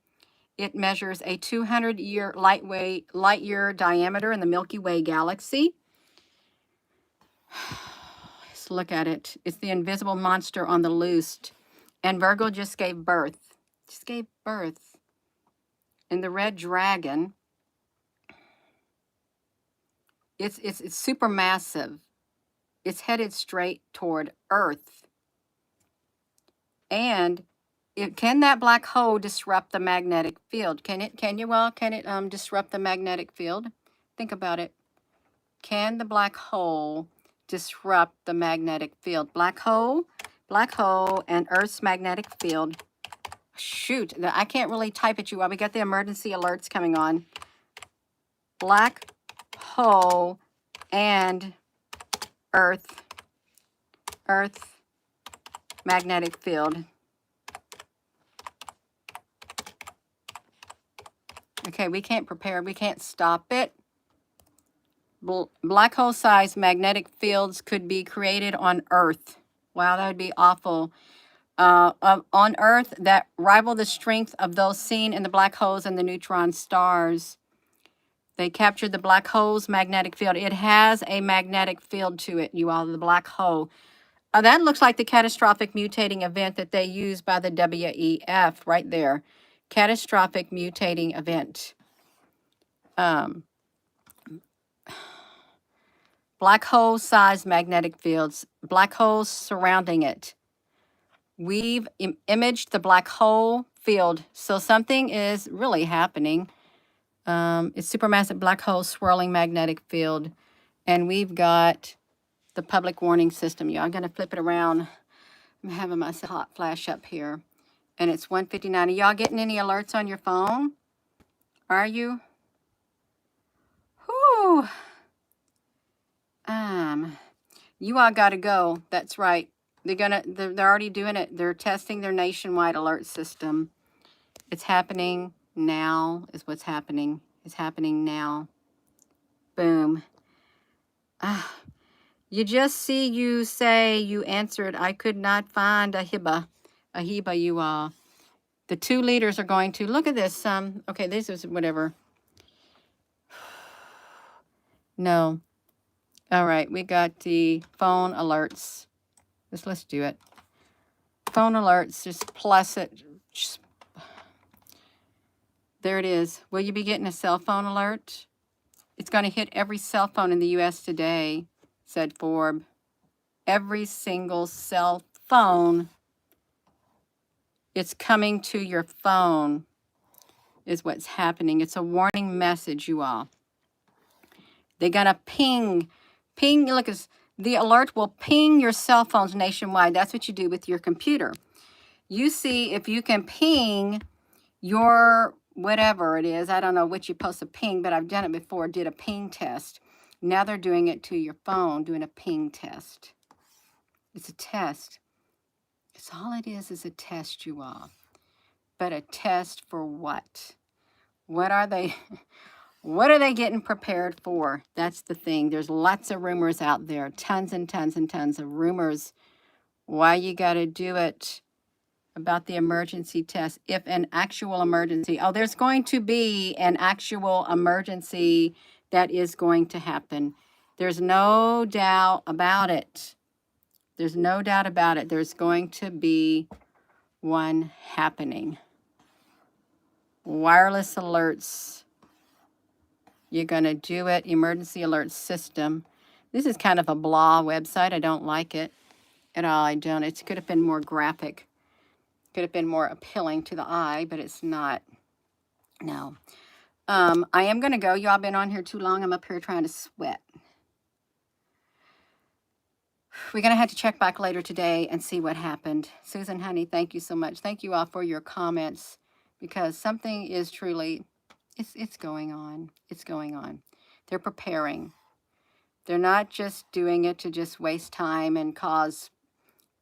It measures a 200-year light year diameter in the Milky Way galaxy. Let's look at it. It's the invisible monster on the loose. And Virgo just gave birth. Just gave birth. And the red dragon, it's super massive. It's headed straight toward Earth. And can that black hole disrupt the magnetic field? Can it disrupt the magnetic field? Think about it. Can the black hole disrupt the magnetic field? Black hole, and Earth's magnetic field. Shoot, I can't really type at you while we got the emergency alerts coming on. Black hole and Earth magnetic field. Okay, we can't prepare. We can't stop it. Black hole size magnetic fields could be created on Earth. Wow, that would be awful. On Earth that rival the strength of those seen in the black holes and the neutron stars. They captured the black hole's magnetic field. It has a magnetic field to it, you all, the black hole. That looks like the catastrophic mutating event that they use by the WEF right there. Catastrophic mutating event. Black hole-sized magnetic fields. Black holes surrounding it. We've imaged the black hole field. So something is really happening. It's supermassive black hole swirling magnetic field. And we've got the public warning system. Yeah, I'm going to flip it around. I'm having my hot flash up here. And it's 1:59. Are y'all getting any alerts on your phone? Are you? Whew. You all got to go. That's right. They're already doing it. They're testing their nationwide alert system. It's happening now is what's happening. It's happening now. Boom. You just see you say you answered. I could not find a hiba. A hiba, you all. The two leaders are going to, look at this. Okay, this is whatever. No. All right, we got the phone alerts. Let's do it. Phone alerts, just plus it. There it is. Will you be getting a cell phone alert? It's going to hit every cell phone in the U.S. today, said Forbes. Every single cell phone It's coming to your phone is what's happening. It's a warning message, you all. They're going to ping. Look, the alert will ping your cell phones nationwide. That's what you do with your computer. You see if you can ping your whatever it is. I don't know what you're supposed to ping, but I've done it before, did a ping test. Now they're doing it to your phone, doing a ping test. It's a test. It's all it is a test, you all. But a test for what? What are they? What are they getting prepared for? That's the thing. There's lots of rumors out there. Tons and tons and tons of rumors. Why you got to do it about the emergency test. If an actual emergency. Oh, there's going to be an actual emergency that is going to happen. There's no doubt about it. There's no doubt about it. There's going to be one happening. Wireless alerts. You're going to do it. Emergency alert system. This is kind of a blah website. I don't like it at all. I don't. It could have been more graphic. Could have been more appealing to the eye, but it's not. No. I am going to go. Y'all been on here too long. I'm up here trying to sweat. We're going to have to check back later today and see what happened. Susan, honey, thank you so much. Thank you all for your comments, because something is truly, it's going on. It's going on. They're preparing. They're not just doing it to just waste time and cause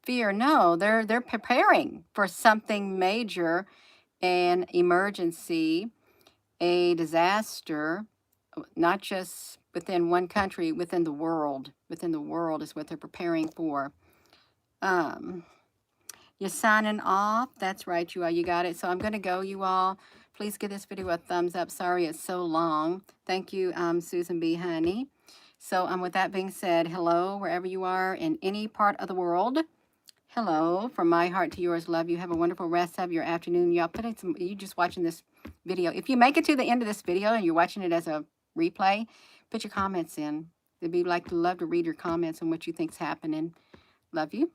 fear. No, they're preparing for something major, an emergency, a disaster, not just within one country, within the world. Within the world is what they're preparing for. You're signing off. That's right, you all. You got it. So I'm going to go, you all. Please give this video a thumbs up. Sorry it's so long. Thank you, Susan B. Honey. So with that being said, hello, wherever you are in any part of the world. Hello, from my heart to yours. Love you. Have a wonderful rest of your afternoon. Y'all put in some, you just watching this video. If you make it to the end of this video and you're watching it as a replay, put your comments in. They'd be love to read your comments on what you think's happening. Love you.